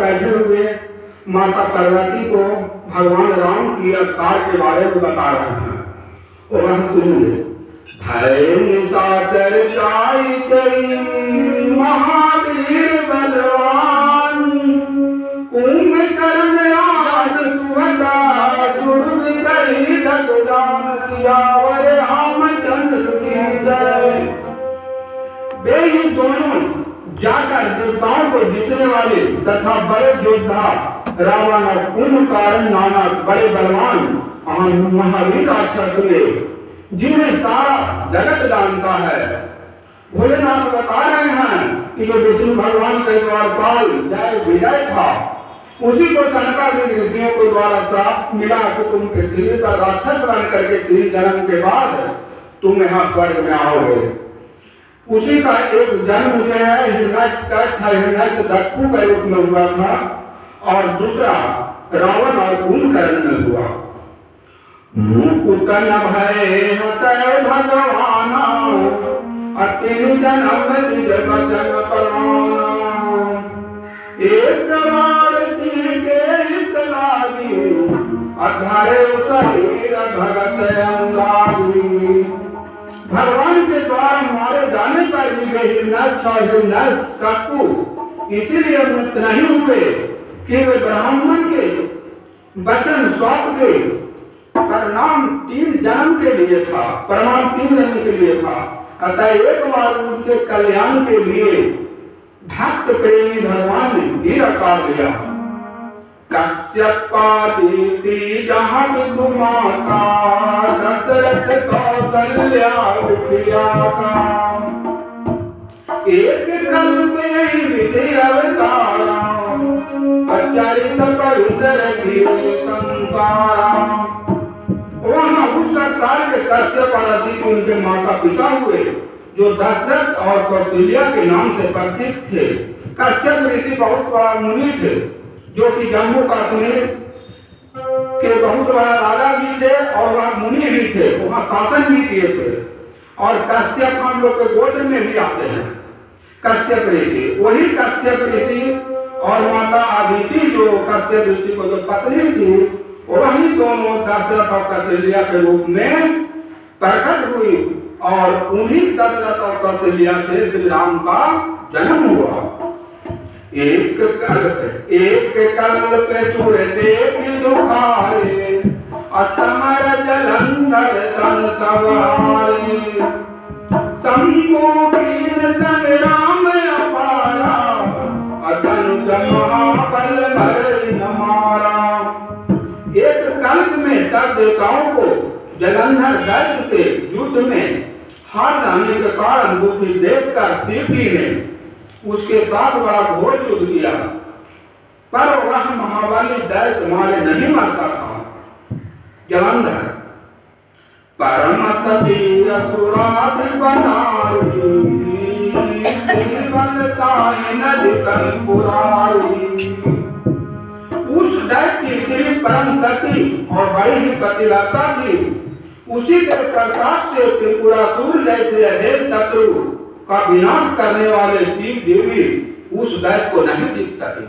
बैठे हुए माता पार्वती को भगवान राम की अवतार के बारे में बता रहे हैं। और हम सुनिए। भय निशाचर चाई तेरी महावीर बलवान, कुंभकर्ण राज सुवता दुर्विजयी दत्तदान, सियावर रामचंद्र की जय। वे ही दोनों जाकर देवताओं को जीतने वाले तथा बड़े योद्धा रावण और कुंभकर्ण नामक बड़े बलवान महावीर राक्षस हुए, जिन्हें सारा जगत जानता है। भोलेनाथ बता रहे हैं कि जो विष्णु भगवान के द्वारपाल जय विजय था, उसी को सनकादिक ऋषियों के द्वारा श्राप मिला कि तुम पृथ्वी पर राक्षस बन करके 3 जन्म के बाद तुम यहाँ स्वर्ग में आओगे। उसी का एक जन्म जो है हिरण्यकश्यप के रूप में हुआ था और दूसरा रावण और कुंभकर्ण में हुआ। मुकुटन भय भगवान अतिन जन्म वचन परवाना, एक बार के लागी अधारे शरीर भगत अनुरागी। भगवान के द्वारा मारे जाने पर भी वे हिरण्यकश्यप इसीलिए मुक्त नहीं हुए कि वे ब्राह्मण के वचन सौंप के परिणाम 3 जन्म के लिए था, परिणाम 3 जन्म के लिए था। अतः एक बार उनके कल्याण के लिए भक्त प्रेमी भगवान ने वीर अवतार लिया। कश्यपादिति जहाँ विदु माता, दशरथ कौशल्या विख्याता, एक कल्प विधि अवतारा, प्रचलित पवित्र संतारा। वहाँ उस अवतार के कश्यप आदि उनके माता पिता हुए, जो दशरथ और कौशल्या के नाम से प्रसिद्ध थे। कश्यप ऋषि बहुत बड़ा मुनि थे, जो कि जम्मू कश्मीर के बहुत बड़ा राजा भी थे और वह मुनि भी थे, वहाँ शासन भी किए थे। और कश्यप हम लोग के गोत्र में भी आते हैं कश्यप ऋषि। वही कश्यप ऋषि और माता अदिति जो कश्यप ऋषि को जो पत्नी थी, वही दोनों दशरथ और कौशल्या के रूप में प्रकट हुई और उन्हीं दशरथ और कौशल्या से श्री राम का जन्म हुआ। एक कल्प सुर देख दुखारे, असमर जलंधर तन सवारे, शंभु कीन संग्राम अपारा, अतनुज महाबल भर न मारा। एक कल्प में सब देवताओं को जलंधर दैत्य से युद्ध में हार जाने के कारण दुखी देखकर शिव जी ने उसके साथ बड़ा घोर युद्ध किया, पर वह महाबली दैत्य मारे नहीं मरता था। जलंधर परम सती असुराधि बनारी, उस दैत्य की स्त्री परम सती और बड़ी ही पतिव्रता थी। उसी के प्रताप से त्रिपुरासुर जैसे अधेड़ शत्रु का विनाश करने वाले शिव देवी उस दैत्य को नहीं दिख सके।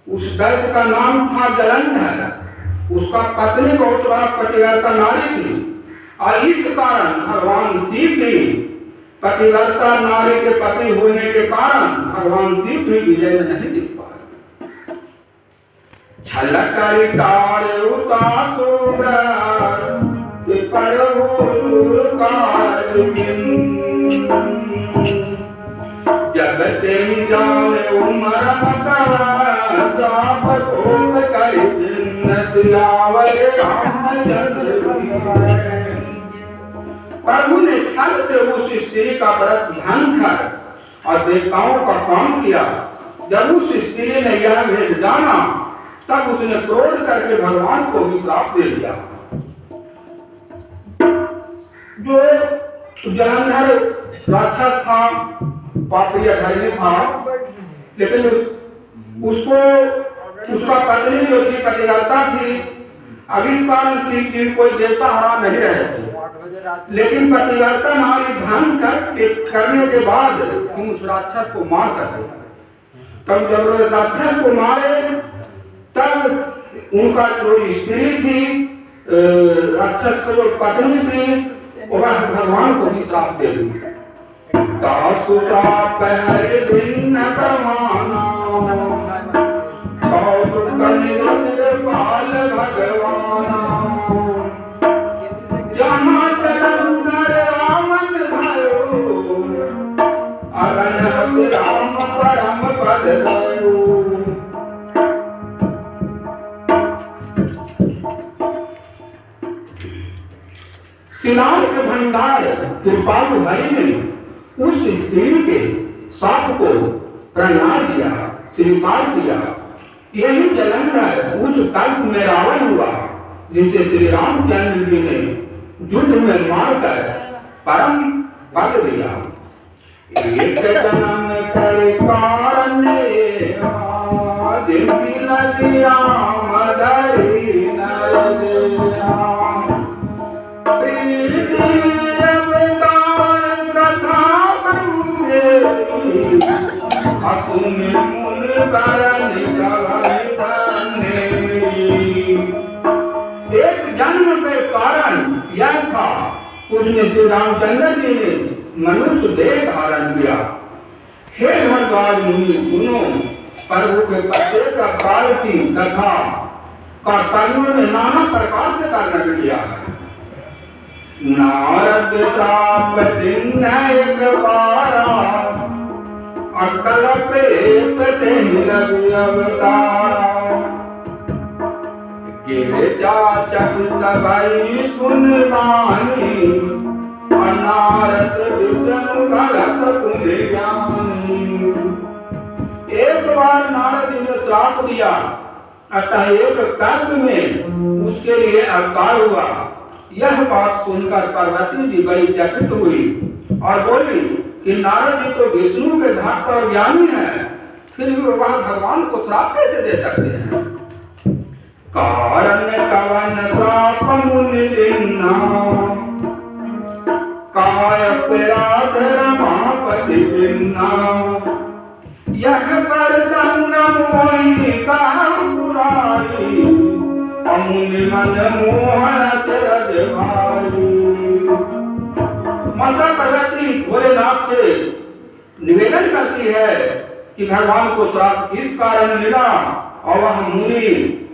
उस दैत्य का नाम था जलंधर। उसका पत्नी बहुत बड़ा पतिव्रता नारी थी और इस कारण भगवान शिव भी पतिव्रता नारी के पति होने के कारण भगवान शिव भी विजय में नहीं दिख पाए। झलकरी तारे उतार जब तेरी जाने उमर प्रभु ने छल से उस स्त्री का व्रत भंग कर और देवताओं का काम किया। जब उस स्त्री ने यह भेद जाना, तब उसने क्रोध करके भगवान को भी श्राप दे दिया। जो जलंधर राक्षस था, पापी अधर्मी था, लेकिन उसको उसका पत्नी जो थी पतिव्रता थी। अब इस कारण शिव जी कोई देवता हरा नहीं रहे थे, लेकिन पतिव्रता नारी ध्यान करने के बाद उस राक्षस को मार सके। तब जब राक्षस को मारे तब उनका जो स्त्री थी, राक्षस की जो पत्नी थी, वह भगवान को भी श्राप दे दी। दासु श्राप हरि दिन कमाना, सौसु कनिपाल भगवाना, जहाँ जलंधर रावण भयो, अगणपति राम परम पद गयो। श्रीराम के भंडार कृपालु हरि ने उस स्त्री के साप को प्रणाम दिया, स्वीकार किया। यही जलंधर उस कल्प में रावण हुआ, जिसे श्री रामचंद्र जी ने युद्ध में मारकर परम पद दिया। एक जन्म कर कारण लगी राम धरी नर देवा, एक जन्म के कारण यह था, उसने श्री रामचंद्र जी ने मनुष्य देह धारण किया। हे भगवान मुनि सुनो, प्रभु के प्रत्येक काल की कथा का कर्मों ने नाना प्रकार से वर्णन किया है। नारद श्राप दिन एक बारा, अकल पे पते लग अवतारा, गिरजा चकित भई सुन बानी, नारद विष्णु भगत पुन ज्ञानी। एक बार नारद जी ने श्राप दिया, अतः एक कल्प में उसके लिए अवतार हुआ। यह बात सुनकर पार्वती जी बड़ी चकित हुई और बोली कि नारद जी तो विष्णु के भक्त और ज्ञानी हैं, फिर भी वह भगवान को श्राप कैसे दे सकते हैं। कारण कवन श्राप मुनि दिन्ना, काय अपराध रमापति भिन्ना, यह पर संग मोहि कहु पुरारी, मुनि मन मोह चरज भाई। माता पार्वती भोलेनाथ से निवेदन करती है कि भगवान को श्राप किस कारण मिला और वह मुनि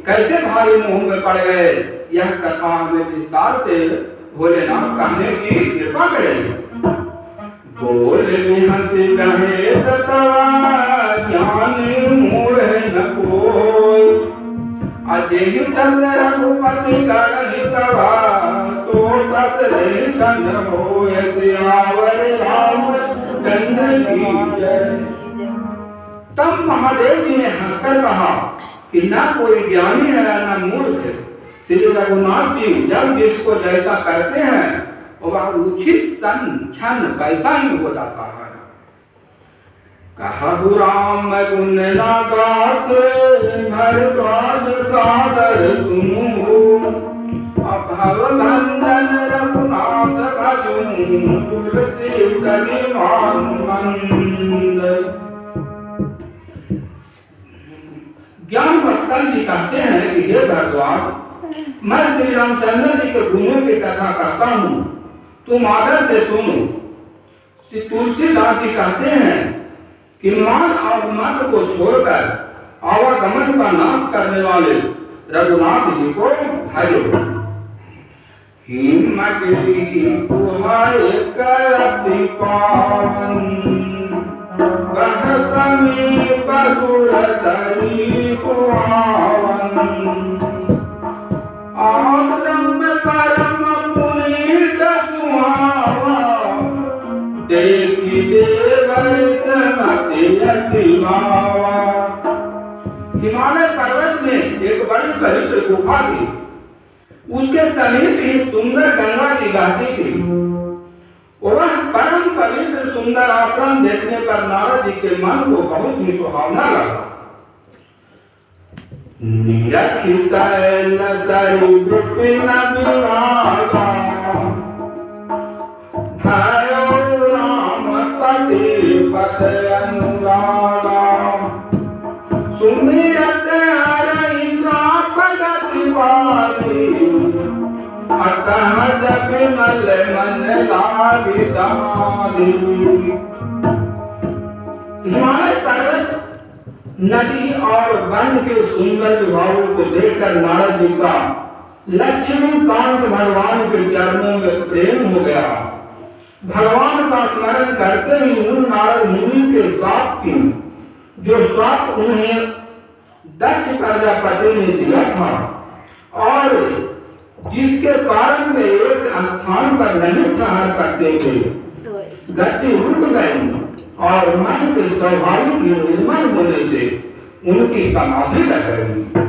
कैसे भारी मोह में पड़ गए। यह कथा हमें विस्तार से भोलेनाथ कहने की कृपा करें। बोल हंस कहे सतवा, ज्ञान मूढ़ न कोई, अजय तक रघुपति करहि तवा, तो तत लेखन होय सियावर रामचंद्र की जय। तब महादेव जी ने हंसकर कहा कि न कोई ज्ञानी है न मूर्ख है। श्री रघुनाथ जी जब जिसको जैसा करते हैं वह उचित क्षण वैसा ही हो जाता है। कहु राम गुण गाथ, भरद्वाज सादर सुनु, अभव भंजन रघुनाथ भजूं, तुलसी तनि मंद। ज्ञान वत्सल जी कहते हैं कि हे भरद्वाज, मैं श्री रामचंद्र जी के गुणों की कथा करता हूँ, तुम आदर से सुनो। श्री तुलसीदास जी कहते हैं कि मान और मत को छोड़कर आवागमन का नाश करने वाले रघुनाथ जी को भजो। हिम्मत तुम्हारे करति पावन, कह समीप सुर धरी कुआवन, आश्रम परम पुनीत सुहावा, देखी देवरित मति यति भावा। हिमालय पर्वत में एक बड़ी पवित्र गुफा थी। उसके समीप ही सुंदर गंगा की घाटी थी। वह परम पवित्र सुंदर आश्रम देखने पर नारद जी के मन को बहुत ही सुहावना लगा। निरखित लतरु विपिन विभागा, भयो राम पति पद अनुरागा, सुमिरत हरि पगति वारी असहज विमल मन लागी समाधि। हिमालय पर्वत, नदी और वन के सुंदर विभागों को देखकर नारद जी का लक्ष्मीकांत भगवान के चरणों में प्रेम हो गया। भगवान का स्मरण करते ही उन नारद मुनि के श्राप की, जो श्राप उन्हें दक्ष प्रजापति ने दिया था और जिसके कारण वे एक स्थान पर नहीं ठहर सकते थे, गति रुक गई और मन के स्वाभाविक निर्मल होने से उनकी समाधि लग गई।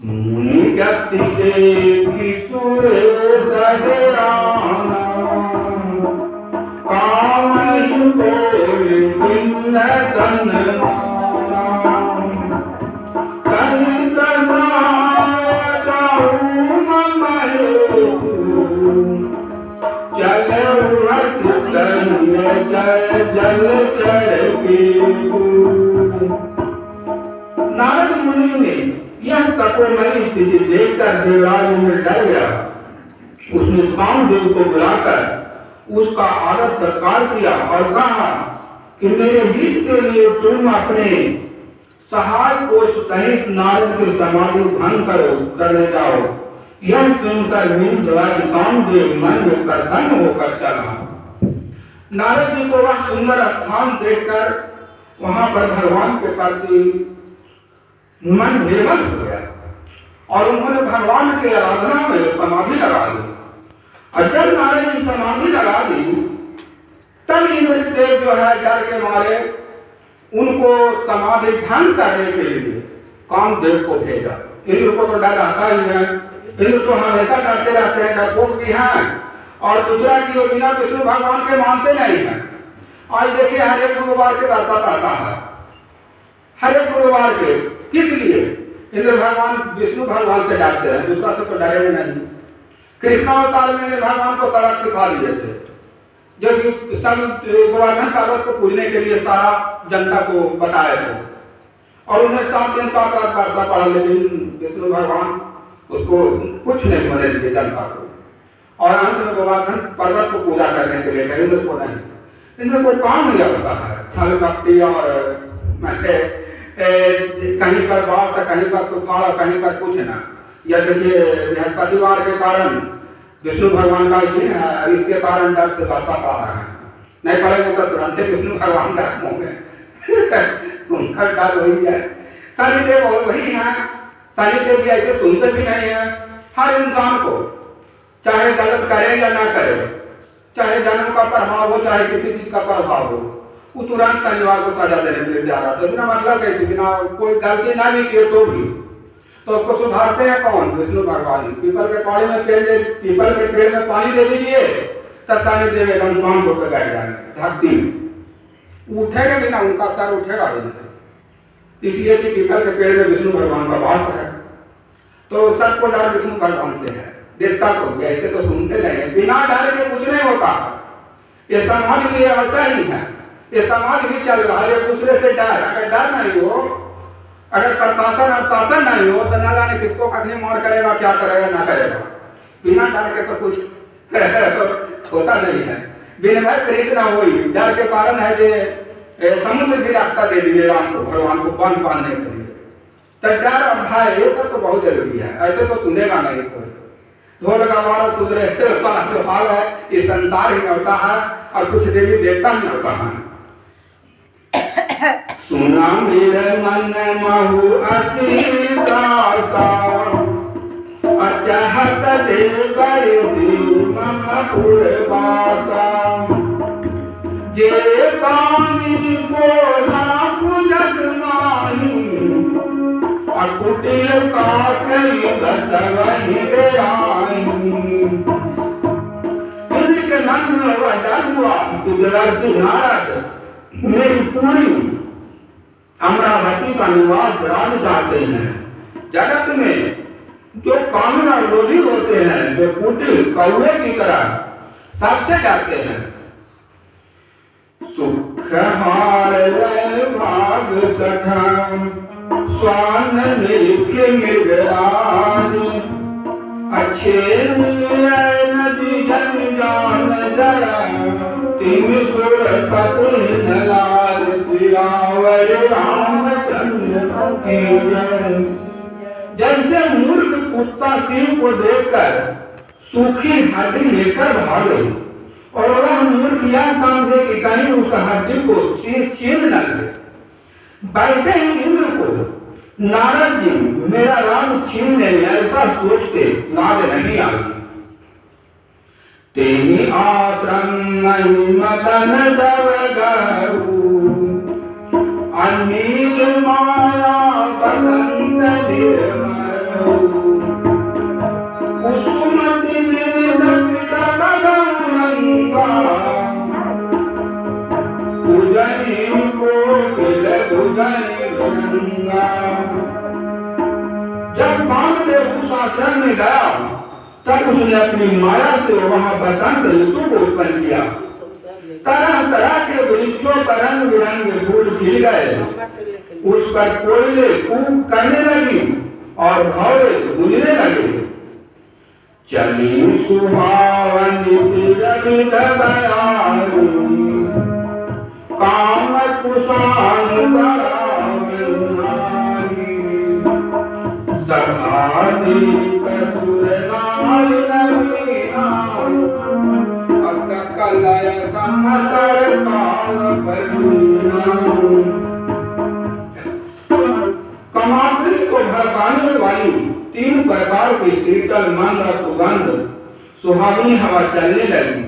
मुनि गति देखी सुरे सडराना, कामहि कोई बिन्न तन्माना। कहीं तनाए जाऊं ममहेतु, चले उड़त तनिय जय जल चढ़। नारद मुनि ने यह तपोमयी स्थिति देखकर देवराज में डर गया। उसने कामदेव को बुलाकर उसका आदर सत्कार किया और कहा कि मेरे हित के लिए तुम अपने सहाय कोष सहित नारद की समाधि भंग करने जाओ। यह सुनकर विंध्यराज कामदेव मन में प्रसन्न होकर चला। नारद जी को वह सुंदर स्थान देखकर वहां पर भगवान के प्रति मन निर्मल हो गया और उन्होंने भगवान के आराधना में समाधि लगा ली। और जब नारद जी समाधि लगा दी, तब इंद्रदेव जो है डर के मारे उनको समाधि भंग करने के लिए कामदेव को भेजा। इंद्र को तो डर आता ही है, इंद्र तो हमेशा डरते रहते हैं, डरपोक भी हैं। और दूसरा की बिना विष्णु भगवान के मानते नहीं है। आज देखिए हर एक गुरुवार के दर्शन आता है, हर एक गुरुवार के। किस लिए? इंद्र भगवान विष्णु भगवान से डरते हैं, दूसरा से तो डरे नहीं। कृष्णावतार में इंद्र भगवान को सबक सिखा दिए थे, जो कि सब गोवर्धन पर्वत को पूजने के लिए सारा जनता को बताए थे और उन्हें 7 दिन 7 रात वार्ता पढ़ा, लेकिन विष्णु भगवान उसको कुछ नहीं होने दिए जनता को। और अंत में गोवर्धन पर्वत को पूजा करने के लिए गए, इंद्र को नहीं। इंद्र को काम नहीं होता है छल कपटी और कहीं पर बाढ़ तो कहीं पर सुखाड़, कहीं पर कुछ ना। या देखिए बृहस्पतिवार के कारण विष्णु भगवान का दिन है और इसके कारण डर से वर्षा पा रहा है। नहीं पड़ेगा तो तुरंत से विष्णु भगवान का होंगे उनका डर वही है। शनिदेव वही है, शनिदेव भी ऐसे सुनते भी नहीं है। हर इंसान को चाहे गलत करे या ना करे, चाहे जन्म का प्रभाव हो चाहे किसी चीज का प्रभाव हो, वो तुरंत शनिवार को सजा देने के लिए जा रहा था। बिना मतलब कैसे, बिना कोई गलती ना भी किए तो भी तो उसको सुधारते हैं कौन? विष्णु भगवान। पीपल के पानी में पीपल के पेड़ में पानी दे दीजिए, तब शनिदेव एकदम शांत होकर बैठ जाएंगे धरती में। उठेगा भी ना, उनका सर उठेगा भी नहीं, इसलिए कि पीपल के पेड़ में विष्णु भगवान का वास है। तो सबको डर विष्णु भगवान से है, देवता को भी। ऐसे तो सुनते नहीं, बिना डर के कुछ नहीं होता। ये समाज भी ऐसा ही है, ये समाज भी चल रहा है एक दूसरे से डर। अगर डर नहीं हो, अगर प्रशासन और शासन नहीं हो, तो ना जाने किसको कखनी मार करेगा, क्या करेगा ना करेगा। बिना डर के तो कुछ होता नहीं है। बिन भय प्रीत ना हो, डर के कारण है कि समुद्र भी रास्ता दे दिए राम को, भगवान को बंद बांधने के लिए। तो डर और भय ये सब तो बहुत जरूरी है, ऐसे तो सुनेगा नहीं कोई। ढोल गवारा सुधरे हाल है, इस संसार ही होता है और कुछ देवी देवता ही होता है। सुना मेरे मन महु अति दाता, अचाहत देवर मम पुरवासा। जे कामी बोला पूजत माही, अकुटिल काकली गतवहि देराई। इंद्र के मन में वह डर हुआ कि देवर्षि नारद मेरी पूरी अमरावती का निवास राज चाहते हैं। जगत में जो कामी और लोभी होते हैं, जो कुटिल कौवे की तरह सबसे डरते हैं, सुख हार भाग सठम स्वान निरिख मृगराज अच्छे नदी जन जान जरा तिम सुर पतुल नलाल सियावर रामचंद्र की जय। जैसे मूर्ख कुत्ता सिंह को देखकर सूखी हड्डी लेकर भागे और वह मूर्ख यह समझे कि कहीं उस हड्डी को छीन न ले, वैसे ही इंद्र को नारद जी मेरा राम छीन लेंगे ऐसा सोचते नाद नहीं आई। तेनी आश्रम नहीं मदन जब गऊ अनिल माया बसंत निर्मल कुसुमति विविध पिटक गौरंगा उदय को मिल उदय गंगा। जब कामदेव उस आश्रम में गया तब उसने अपनी माया से वहां बसंत ऋतु को उत्पन्न किया। तरह तरह के वृक्षों पर रंग बिरंगे फूल खिल गए, उस पर कोयले कूक करने लगी और भौरे गूंजने लगे। चली सुहावनी विविध बयानी काम कुशान सभादी कसुर नाल नवीना अकलय समाचार काल परिणा। कामाग्नि को भड़काने वाली 3 प्रकार की शीतल मंद और सुगंध सुहावनी हवा चलने लगी।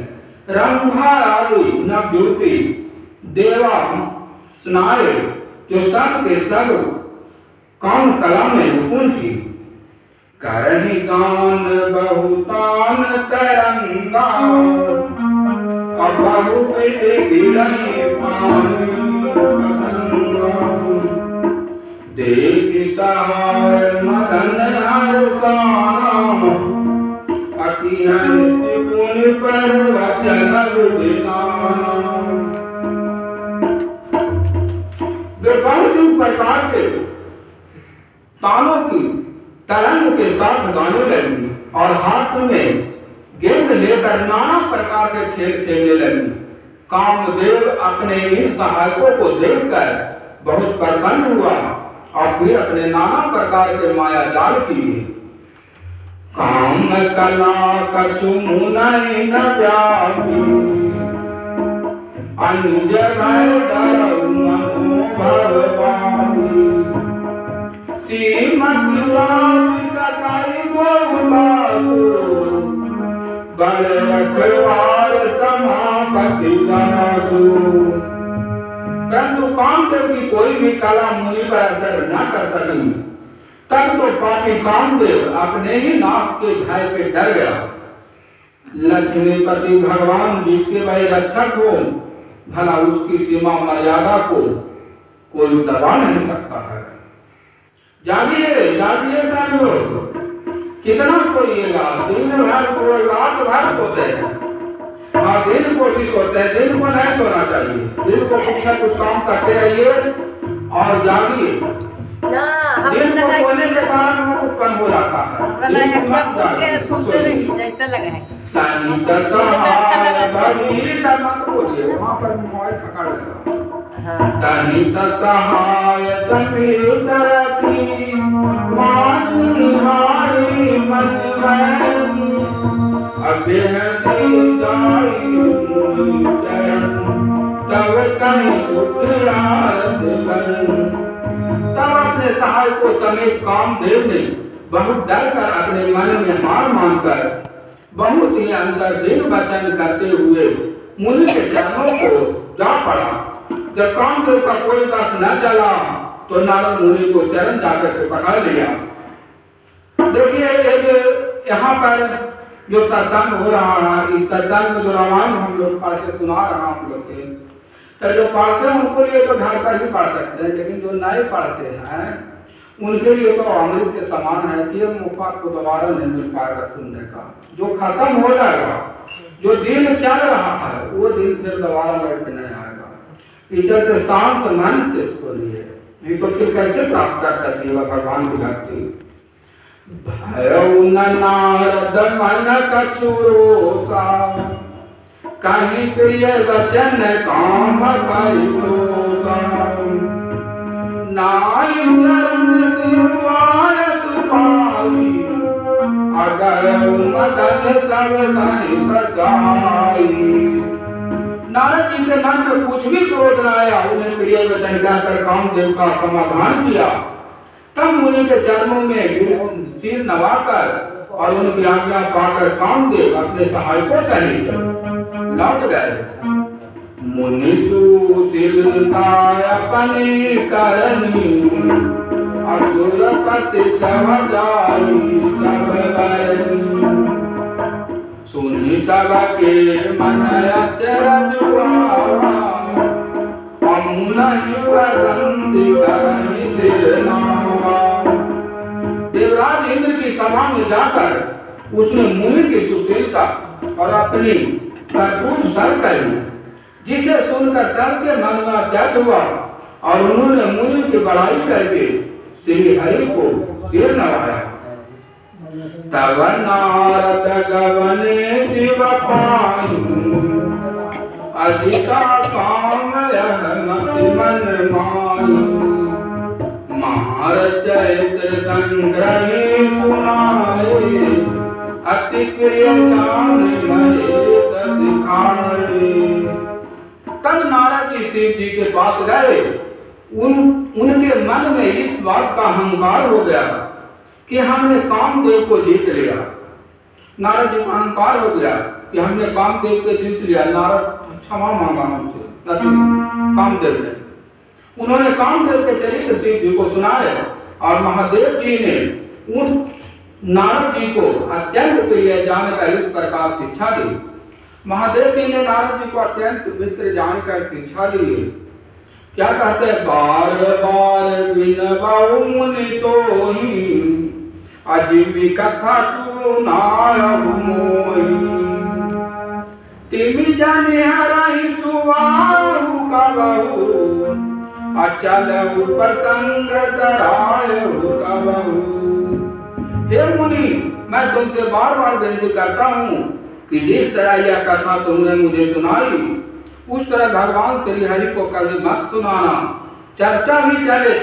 रंभा आदि नवयुवती देवा स्नाय जो सब के सब काम कला में निपुण थी। करही गान बहुतान तरंगा और बहुविधि गिरही पानी देख सहाय मदन हरसाना अतिहंत पुनि पर वचन विधाना। वे बहुत प्रकार के तालों की तरंग के साथ गाने लगी और हाथ में गेंद लेकर नाना प्रकार के खेल खेलने लगी। कामदेव अपने इन सहायकों को देखकर बहुत प्रसन्न हुआ और फिर अपने नाना प्रकार के माया जाल किए। काम कला कछु मुनहि न व्यापी अनुज भय डरऊ मनोभव पापी श्रीमती सकाई गोपासु बल रखवार समापति दासु। परंतु कामदेव की कोई भी कला मुनि पर असर न कर सकी। तब तो पापी कामदेव अपने ही नाश के भय पे डर गया। लक्ष्मीपति भगवान जिसके भाई रक्षक हो भला उसकी सीमा मर्यादा को कोई दबा नहीं सकता है। जागिए जागिए सारे लोग, कितना सोइएगा? दिन भर को रात भर सोते हैं और दिन को भी सोते हैं। दिन को नहीं सोना चाहिए, दिन को कुछ काम करते रहिए और जागिए। दिन को सोने के कारण वो उत्पन्न हो जाता है। सुनते रहिए जैसे लगा है। संत सहाय भवित मत बोलिए, वहाँ पर मोबाइल पकड़ लेगा। सहित सहाय समीत रखी मानी हारी मन में अभ्यर्थी जाई मुनि चरण तब कहीं सुखरात बन। तब अपने सहाय को समेत कामदेव ने बहुत डर कर अपने मन में हार मानकर बहुत ही अंतर्दीन वचन करते हुए मुनि के चरणों को जा पड़ा। जब कामदेव का कोई दस न चला तो नारद मुनि को चरण जाकर के पकड़ लिया। देखिए यहाँ पर जो सत्संग हो रहा है, इस सत्संग में जो रामायण हम लोग पढ़ के सुना रहा हम लोग के, तो जो पढ़ते हैं उनको लिए तो घर पर ही पढ़ सकते हैं, लेकिन जो नहीं पढ़ते हैं उनके लिए तो अमृत के समान है कि मौका को दोबारा नहीं मिल पाएगा सुनने का। जो खत्म हो जाएगा, जो दिन चल रहा है वो दिन फिर दोबारा लौट के नहीं आएगा। इस चलते शांत मन से सुनिए, नहीं तो फिर कैसे प्राप्त कर सकती है भगवान की भक्ति। भयउ न नारद मन कछुरोता, कहीं प्रिय वचन काम परितोषा। नाई चरण तिरुआय सुखाई, अगर मदन सब सहित जाई। नारद जी के मन में कुछ भी क्रोध न आया, उन्हें प्रिय वचन कहकर कामदेव का समाधान किया। तब मुनि के चरणों में सिर नवाकर और उनकी आज्ञा पाकर कामदेव अपने सहायकों सहित लौट गए। मुनि सुशीलता अपनी करनी, असुरपति सब जाई सब बरनी। सुनि सबके मन अचरज हुआ, देवराज इंद्र की सभा में जाकर उसने मुनि की सुशीलता और अपनी करतूत सर कही, जिसे सुनकर सबके मन में आश्चर्य हुआ और उन्होंने मुनि की बड़ाई करके श्री हरि को सिर नवाया। तब नारद गवने शिव पाई, अधिका काम मति मन माई। महार चैत्र संग्रहे सुनाए, अति प्रिय जान महेश सिखाए। तब नारद जी शिव जी के पास गए। उनके मन में इस बात का अहंकार हो गया कि हमने कामदेव को जीत लिया। नारद जी को अहंकार हो गया कि हमने कामदेव को जीत लिया। नारद क्षमा मांगा हमसे कामदेव ने। उन्होंने कामदेव के चरित्र शिव जी को सुनाए और महादेव जी ने उन नारद जी को अत्यंत प्रिय जानकर इस प्रकार शिक्षा दी। महादेव जी ने नारद जी को अत्यंत मित्र जानकर शिक्षा दी। क्या कहते हैं? बार बार बिनबऊ मुनि तोहि, अजीबी कथा सुनायहु मोहि। तिमि जाने हरहि सुवाहु कबहु, अचल प्रसंग धरायहु तबहु। हे मुनि, मैं तुमसे बार बार विनती करता हूँ कि जिस तरह यह कथा तुमने मुझे सुनाई, उस तरह भगवान श्री हरि को कभी मत सुनाना। चर्चा भी चले